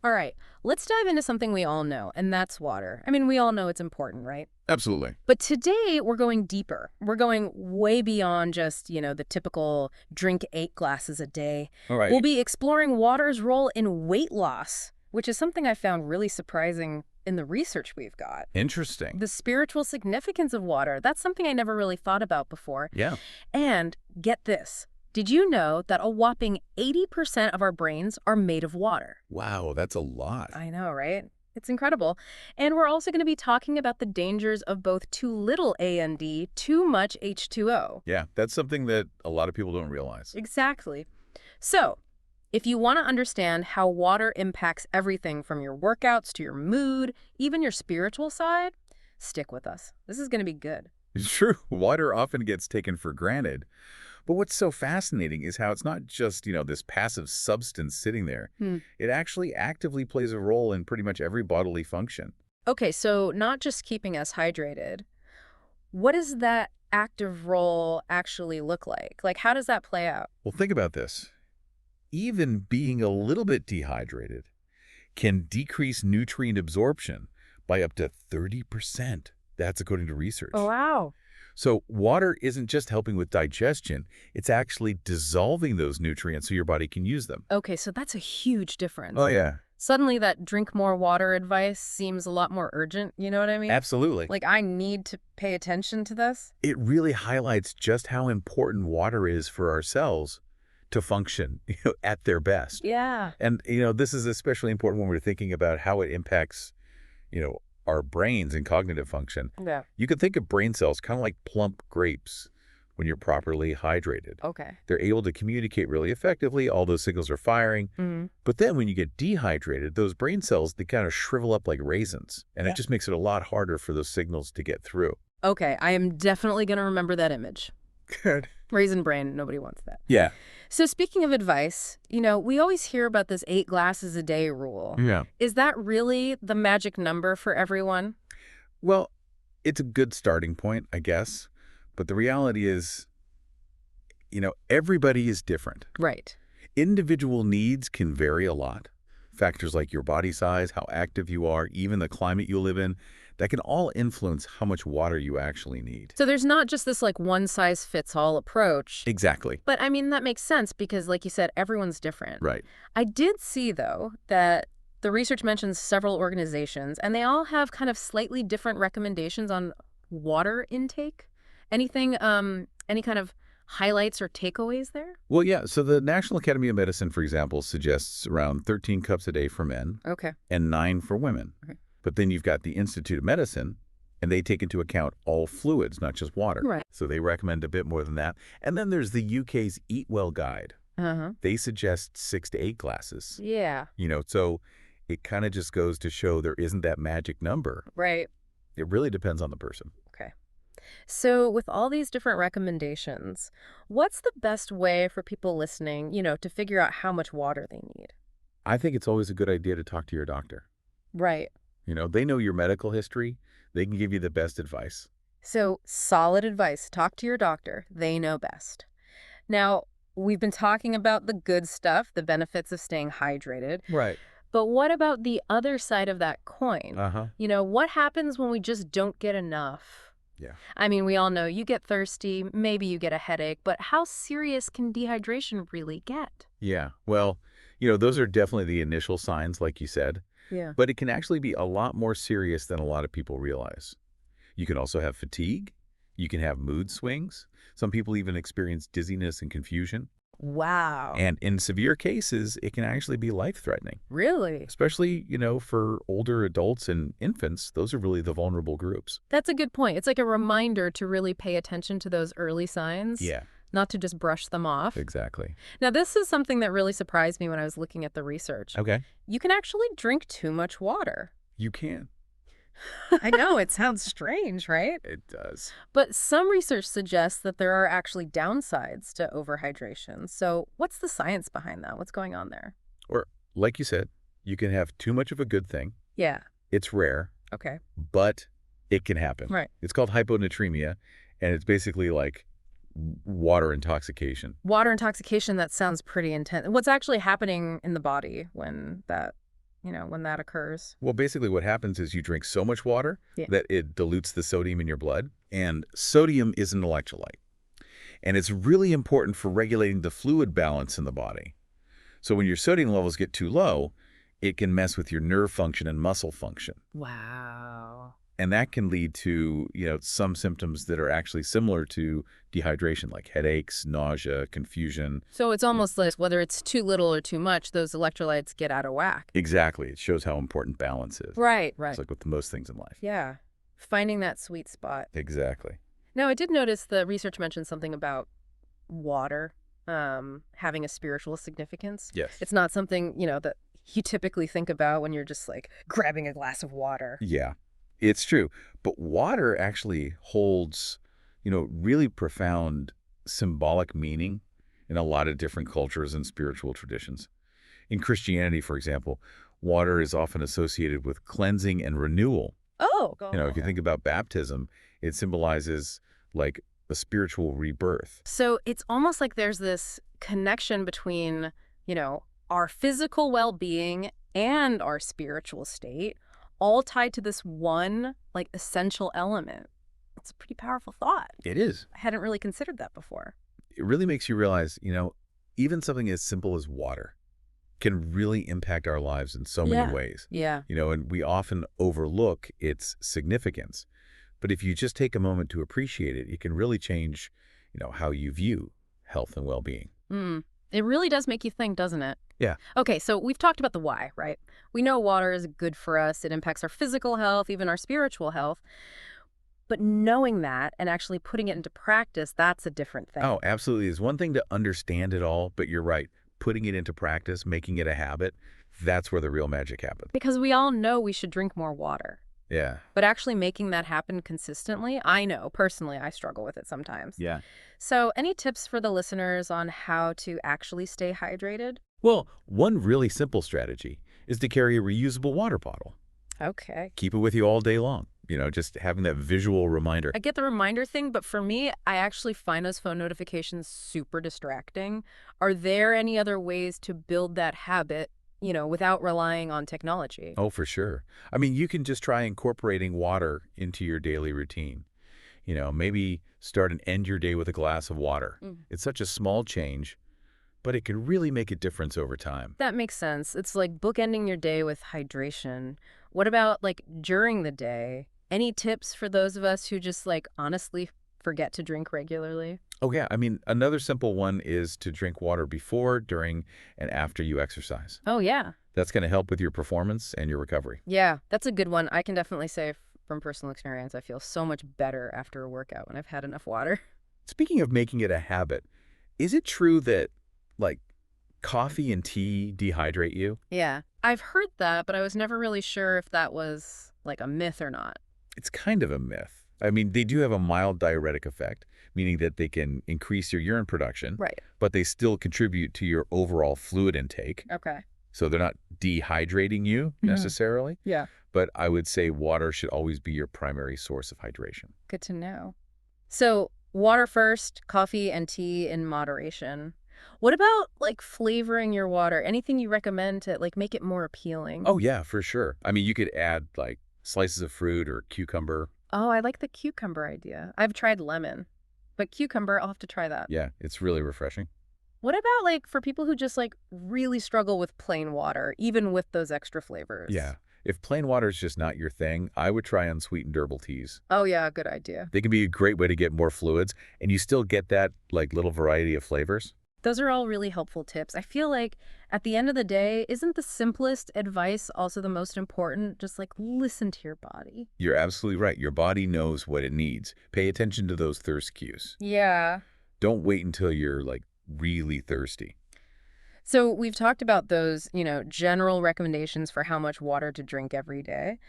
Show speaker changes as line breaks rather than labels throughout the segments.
All right, let's dive into something we all know, and that's water. I mean, we all know it's important, right?
Absolutely.
But today, we're going deeper. We're going way beyond just, the typical drink 8 glasses a day.
All right.
We'll be exploring water's role in weight loss, which is something I found really surprising in the research we've got.
Interesting.
The spiritual significance of water, that's something I never really thought about before.
Yeah.
And get this. Did you know that a whopping 80% of our brains are made of water?
Wow, that's a lot.
I know, right? It's incredible. And we're also going to be talking about the dangers of both too little A&D, too much H2O.
Yeah, that's something that a lot of people don't realize.
Exactly. So, if you want to understand how water impacts everything from your workouts to your mood, even your spiritual side, stick with us. This is going to be good.
It's true. Water often gets taken for granted. But what's so fascinating is how it's not just, this passive substance sitting there. It actually actively plays a role in pretty much every bodily function.
Okay, so not just keeping us hydrated. What does that active role actually look like? Like, how does that play out?
Well, think about this. Even being a little bit dehydrated can decrease nutrient absorption by up to 30%. That's according to research.
Oh, wow.
So water isn't just helping with digestion, it's actually dissolving those nutrients so your body can use them.
Okay, so that's a huge difference.
Oh, yeah.
Suddenly that drink more water advice seems a lot more urgent, you know what I mean?
Absolutely.
Like, I need to pay attention to this?
It really highlights just how important water is for our cells to function at their best.
Yeah.
And, this is especially important when we're thinking about how it impacts, our brains and cognitive function.
Yeah.
You could think of brain cells kind of like plump grapes when you're properly hydrated.
Okay.
They're able to communicate really effectively. All those signals are firing. But then when you get dehydrated, those brain cells, they kind of shrivel up like raisins. And it just makes it a lot harder for those signals to get through.
Okay, I am definitely going to remember that image.
Good.
Raisin brain, nobody wants that.
Yeah.
So speaking of advice, we always hear about this 8 glasses a day rule.
Yeah.
Is that really the magic number for everyone?
Well, it's a good starting point, I guess. But the reality is, everybody is different.
Right.
Individual needs can vary a lot. Factors like your body size, how active you are, even the climate you live in, that can all influence how much water you actually need.
So there's not just this one-size-fits-all approach.
Exactly.
But I mean, that makes sense because like you said, everyone's different.
Right.
I did see, though, that the research mentions several organizations, and they all have kind of slightly different recommendations on water intake. Anything, any kind of highlights or takeaways there?
Well, yeah. So the National Academy of Medicine, for example, suggests around 13 cups a day for men and 9 for women.
Okay.
But then you've got the Institute of Medicine, and they take into account all fluids, not just water.
Right.
So they recommend a bit more than that. And then there's the UK's Eat Well Guide. They suggest 6 to 8 glasses.
Yeah.
So it kind of just goes to show there isn't that magic number.
Right.
It really depends on the person.
Okay. So with all these different recommendations, what's the best way for people listening, to figure out how much water they need?
I think it's always a good idea to talk to your doctor.
Right.
They know your medical history. They can give you the best advice.
So solid advice. Talk to your doctor. They know best. Now, we've been talking about the good stuff, the benefits of staying hydrated.
Right.
But what about the other side of that coin? What happens when we just don't get enough?
Yeah.
I mean, we all know you get thirsty, maybe you get a headache, but how serious can dehydration really get?
Yeah. Well, those are definitely the initial signs, like you said.
Yeah.
But it can actually be a lot more serious than a lot of people realize. You can also have fatigue. You can have mood swings. Some people even experience dizziness and confusion.
Wow.
And in severe cases, it can actually be life-threatening.
Really?
Especially, for older adults and infants. Those are really the vulnerable groups.
That's a good point. It's like a reminder to really pay attention to those early signs.
Yeah.
Not to just brush them off.
Exactly.
Now, this is something that really surprised me when I was looking at the research.
Okay.
You can actually drink too much water.
You can.
I know, it sounds strange, right?
It does.
But some research suggests that there are actually downsides to overhydration. So what's the science behind that? What's going on there?
Or, like you said, you can have too much of a good thing.
Yeah.
It's rare.
Okay.
But it can happen.
Right.
It's called hyponatremia, and it's basically like water intoxication.
Water intoxication, that sounds pretty intense. What's actually happening in the body when that when that occurs?
Well, basically what happens is you drink so much water
Yeah.
that it dilutes the sodium in your blood, and sodium is an electrolyte. And it's really important for regulating the fluid balance in the body. So when your sodium levels get too low, it can mess with your nerve function and muscle function.
Wow.
And that can lead to, some symptoms that are actually similar to dehydration, like headaches, nausea, confusion.
So it's almost like whether it's too little or too much, those electrolytes get out of whack.
Exactly. It shows how important balance is.
Right,
It's like with most things in life.
Yeah. Finding that sweet spot.
Exactly.
Now, I did notice the research mentioned something about water having a spiritual significance.
Yes.
It's not something, that you typically think about when you're just like grabbing a glass of water.
Yeah, it's true. But water actually holds, really profound symbolic meaning in a lot of different cultures and spiritual traditions. In Christianity, for example, water is often associated with cleansing and renewal.
Oh,
If you think about baptism, it symbolizes like a spiritual rebirth.
So it's almost like there's this connection between, our physical well-being and our spiritual state, all tied to this one, like, essential element. It's a pretty powerful thought.
It is.
I hadn't really considered that before.
It really makes you realize, even something as simple as water can really impact our lives in so many ways.
Yeah.
And we often overlook its significance. But if you just take a moment to appreciate it, it can really change, how you view health and well-being.
It really does make you think, doesn't it?
Yeah.
Okay, so we've talked about the why, right? We know water is good for us. It impacts our physical health, even our spiritual health. But knowing that and actually putting it into practice, that's a different thing.
Oh, absolutely. It's one thing to understand it all, but you're right. Putting it into practice, making it a habit, that's where the real magic happens.
Because we all know we should drink more water.
Yeah.
But actually making that happen consistently, I know, personally, I struggle with it sometimes.
Yeah.
So any tips for the listeners on how to actually stay hydrated?
Well, one really simple strategy is to carry a reusable water bottle.
Okay.
Keep it with you all day long. Just having that visual reminder.
I get the reminder thing, but for me, I actually find those phone notifications super distracting. Are there any other ways to build that habit, without relying on technology?
Oh, for sure. I mean, you can just try incorporating water into your daily routine. Maybe start and end your day with a glass of water. It's such a small change, but it can really make a difference over time.
That makes sense. It's like bookending your day with hydration. What about like during the day? Any tips for those of us who just honestly forget to drink regularly?
Oh, yeah. I mean, another simple one is to drink water before, during, and after you exercise.
Oh, yeah.
That's going to help with your performance and your recovery.
Yeah, that's a good one. I can definitely say from personal experience, I feel so much better after a workout when I've had enough water.
Speaking of making it a habit, is it true that, coffee and tea dehydrate you?
Yeah, I've heard that, but I was never really sure if that was a myth or not.
It's kind of a myth. I mean, they do have a mild diuretic effect, meaning that they can increase your urine production,
Right.
but they still contribute to your overall fluid intake.
Okay.
So they're not dehydrating you necessarily.
Yeah.
But I would say water should always be your primary source of hydration.
Good to know. So water first, coffee and tea in moderation. What about flavoring your water? Anything you recommend to make it more appealing?
Oh, yeah, for sure. I mean, you could add slices of fruit or cucumber.
Oh, I like the cucumber idea. I've tried lemon, but cucumber, I'll have to try that.
Yeah, it's really refreshing.
What about for people who just really struggle with plain water, even with those extra flavors?
Yeah. If plain water is just not your thing, I would try unsweetened herbal teas.
Oh, yeah, good idea.
They can be a great way to get more fluids, and you still get that little variety of flavors.
Those are all really helpful tips. I feel like at the end of the day, isn't the simplest advice also the most important? Just listen to your body.
You're absolutely right. Your body knows what it needs. Pay attention to those thirst cues.
Yeah.
Don't wait until you're really thirsty.
So we've talked about those, general recommendations for how much water to drink every day.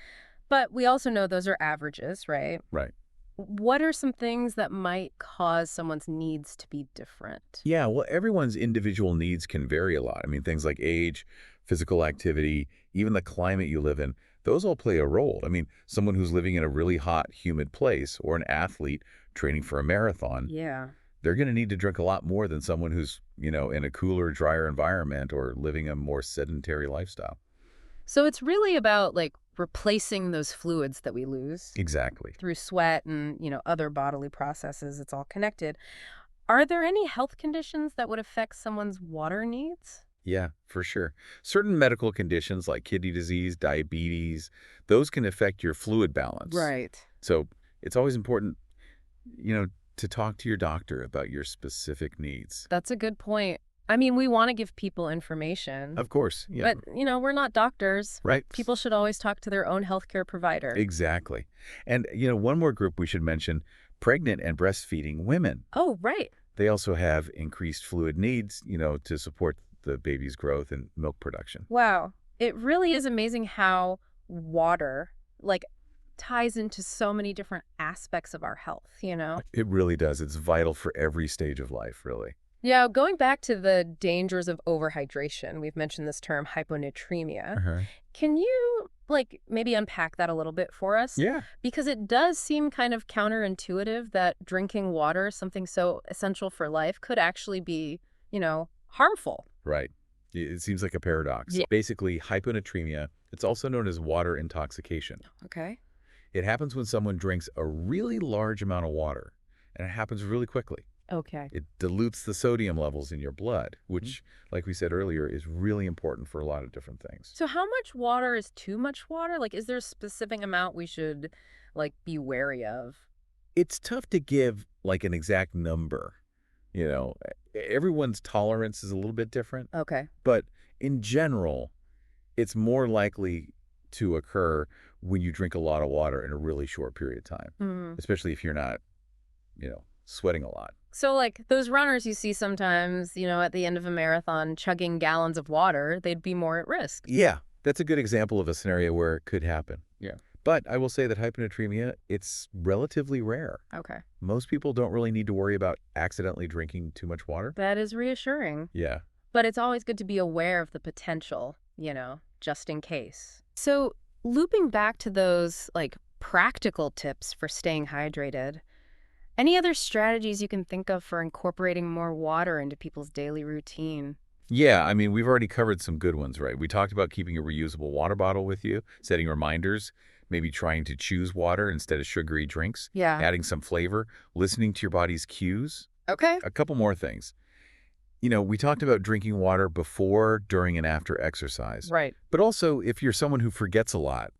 But we also know those are averages, right?
Right.
What are some things that might cause someone's needs to be different?
Yeah, well, everyone's individual needs can vary a lot. I mean, things like age, physical activity, even the climate you live in, those all play a role. I mean, someone who's living in a really hot, humid place or an athlete training for a marathon,
Yeah.
they're going to need to drink a lot more than someone who's, in a cooler, drier environment or living a more sedentary lifestyle.
So it's really about, like, replacing those fluids that we lose
Exactly.
through sweat and, other bodily processes. It's all connected. Are there any health conditions that would affect someone's water needs?
Yeah, for sure. Certain medical conditions like kidney disease, diabetes, those can affect your fluid balance.
Right.
So it's always important, you know, to talk to your doctor about your specific needs.
That's a good point. I mean, we want to give people information,
Of course, yeah,
but, we're not doctors.
right.
People should always talk to their own healthcare provider.
Exactly. And, one more group we should mention, pregnant and breastfeeding women.
Oh, right.
They also have increased fluid needs, to support the baby's growth and milk production.
Wow. It really is amazing how water, like, ties into so many different aspects of our health?
It really does. It's vital for every stage of life, really.
Yeah, going back to the dangers of overhydration, we've mentioned this term hyponatremia.
Uh-huh.
Can you, like, maybe unpack that a little bit for us?
Yeah.
Because it does seem kind of counterintuitive that drinking water, something so essential for life, could actually be, harmful.
Right. It seems like a paradox.
Yeah.
Basically, hyponatremia, it's also known as water intoxication.
Okay.
It happens when someone drinks a really large amount of water, and it happens really quickly.
Okay.
It dilutes the sodium levels in your blood, which, like we said earlier, is really important for a lot of different things.
So how much water is too much water? Like, is there a specific amount we should, like, be wary of?
It's tough to give, like, an exact number. Everyone's tolerance is a little bit different,
Okay.
but in general, it's more likely to occur when you drink a lot of water in a really short period of time,
Mm.
especially if you're not, sweating a lot.
So, like, those runners you see sometimes, at the end of a marathon chugging gallons of water, they'd be more at risk.
Yeah, that's a good example of a scenario where it could happen. Yeah. But I will say that hyponatremia, it's relatively rare.
Okay.
Most people don't really need to worry about accidentally drinking too much water.
That is reassuring.
Yeah.
But it's always good to be aware of the potential, just in case. So, looping back to those, like, practical tips for staying hydrated, any other strategies you can think of for incorporating more water into people's daily routine?
Yeah, I mean, we've already covered some good ones, right? We talked about keeping a reusable water bottle with you, setting reminders, maybe trying to choose water instead of sugary drinks,
Yeah.
adding some flavor, listening to your body's cues.
Okay.
A couple more things. We talked about drinking water before, during, and after exercise.
Right.
But also, if you're someone who forgets a lot,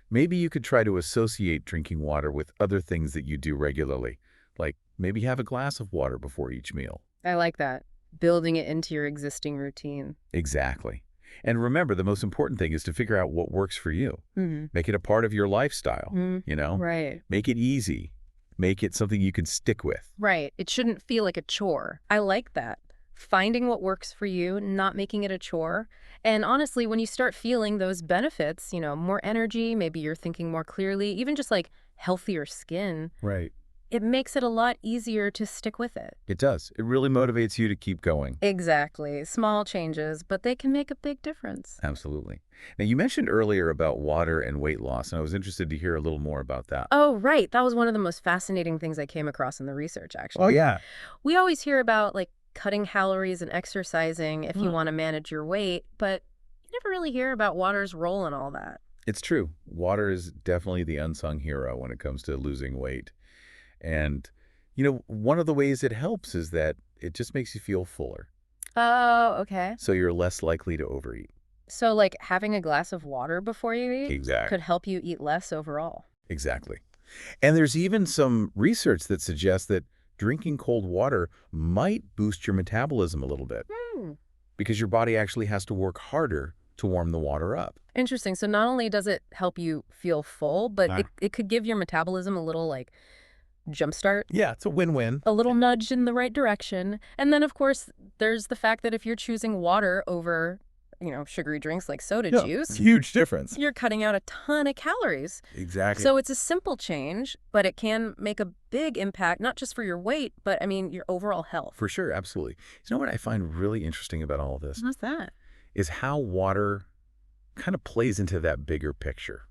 maybe you could try to associate drinking water with other things that you do regularly, like maybe have a glass of water before each meal.
I like that. Building it into your existing routine.
Exactly. And remember, the most important thing is to figure out what works for you.
Mm-hmm.
Make it a part of your lifestyle,
Right.
Make it easy. Make it something you can stick with.
Right. It shouldn't feel like a chore. I like that. Finding what works for you, not making it a chore. And honestly, when you start feeling those benefits, more energy, maybe you're thinking more clearly, even just like healthier skin,
Right.
it makes it a lot easier to stick with it.
It does. It really motivates you to keep going.
Exactly. Small changes, but they can make a big difference.
Absolutely. Now, you mentioned earlier about water and weight loss, and I was interested to hear a little more about that.
Oh, right. That was one of the most fascinating things I came across in the research, actually.
Oh, yeah.
We always hear about, like, cutting calories and exercising if you want to manage your weight, but you never really hear about water's role in all that.
It's true. Water is definitely the unsung hero when it comes to losing weight. And, one of the ways it helps is that it just makes you feel fuller.
Oh, okay.
So you're less likely to overeat.
So, like, having a glass of water before you eat
Exactly.
could help you eat less overall.
Exactly. And there's even some research that suggests that drinking cold water might boost your metabolism a little bit because your body actually has to work harder to warm the water up.
Interesting. So not only does it help you feel full, but it could give your metabolism a little, like, jumpstart.
Yeah, it's a win-win.
A little nudge in the right direction. And then, of course, there's the fact that if you're choosing water over, sugary drinks like soda juice,
Huge difference.
you're cutting out a ton of calories.
Exactly.
So it's a simple change, but it can make a big impact, not just for your weight, but, your overall health.
For sure, absolutely. You know what I find really interesting about all of this
What's that?
is how water kind of plays into that bigger picture,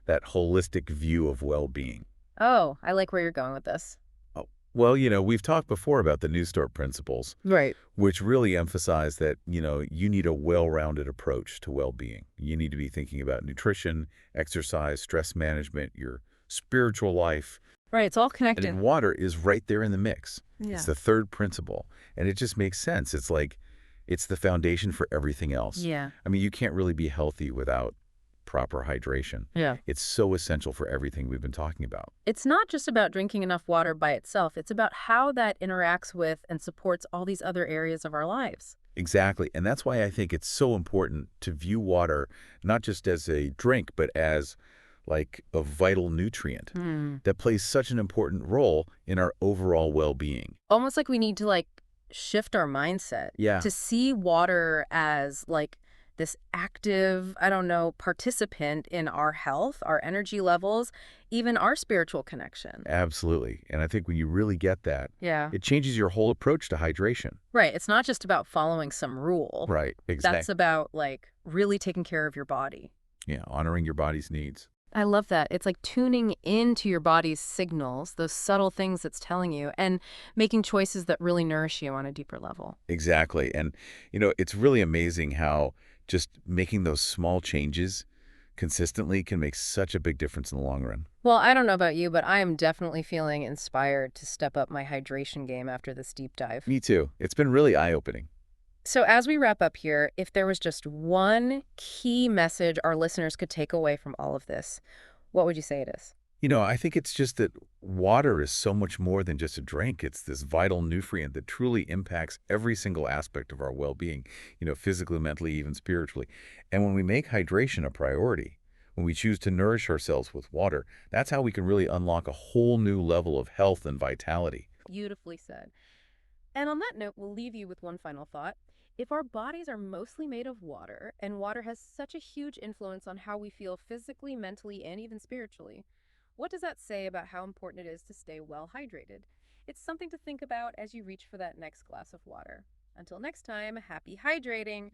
that holistic view of well-being.
Oh, I like where you're going with this.
Oh, Well, we've talked before about the NEWSTART principles,
Right.
which really emphasize that, you need a well-rounded approach to well-being. You need to be thinking about nutrition, exercise, stress management, your spiritual life,
Right, it's all
and
connected.
water is right there in the mix. It's
Yeah.
the third principle, and it just makes sense. It's like it's the foundation for everything else.
Yeah.
I mean, you can't really be healthy without proper hydration.
Yeah.
It's so essential for everything we've been talking about.
It's not just about drinking enough water by itself. It's about how that interacts with and supports all these other areas of our lives.
Exactly, and that's why I think it's so important to view water not just as a drink, but as like a vital nutrient
Hmm.
that plays such an important role in our overall well-being.
Almost like we need to shift our mindset
Yeah,
to see water as this active, I don't know, participant in our health, our energy levels, even our spiritual connection.
absolutely. And I think when you really get that,
Yeah.
it changes your whole approach to hydration.
Right. It's not just about following some rule.
Right,
That's
exactly.
about really taking care of your body.
Yeah, honoring your body's needs.
I love that. It's like tuning into your body's signals, those subtle things it's telling you, and making choices that really nourish you on a deeper level.
Exactly. And, it's really amazing how just making those small changes consistently can make such a big difference in the long run.
Well, I don't know about you, but I am definitely feeling inspired to step up my hydration game after this deep dive.
Me too. It's been really eye-opening.
So, as we wrap up here, if there was just one key message our listeners could take away from all of this, what would you say it is?
I think it's just that water is so much more than just a drink. It's this vital nutrient that truly impacts every single aspect of our well-being, physically, mentally, even spiritually. And when we make hydration a priority, when we choose to nourish ourselves with water, that's how we can really unlock a whole new level of health and vitality.
Beautifully said. And on that note, we'll leave you with one final thought. If our bodies are mostly made of water, and water has such a huge influence on how we feel physically, mentally, and even spiritually, what does that say about how important it is to stay well hydrated? It's something to think about as you reach for that next glass of water. Until next time, happy hydrating!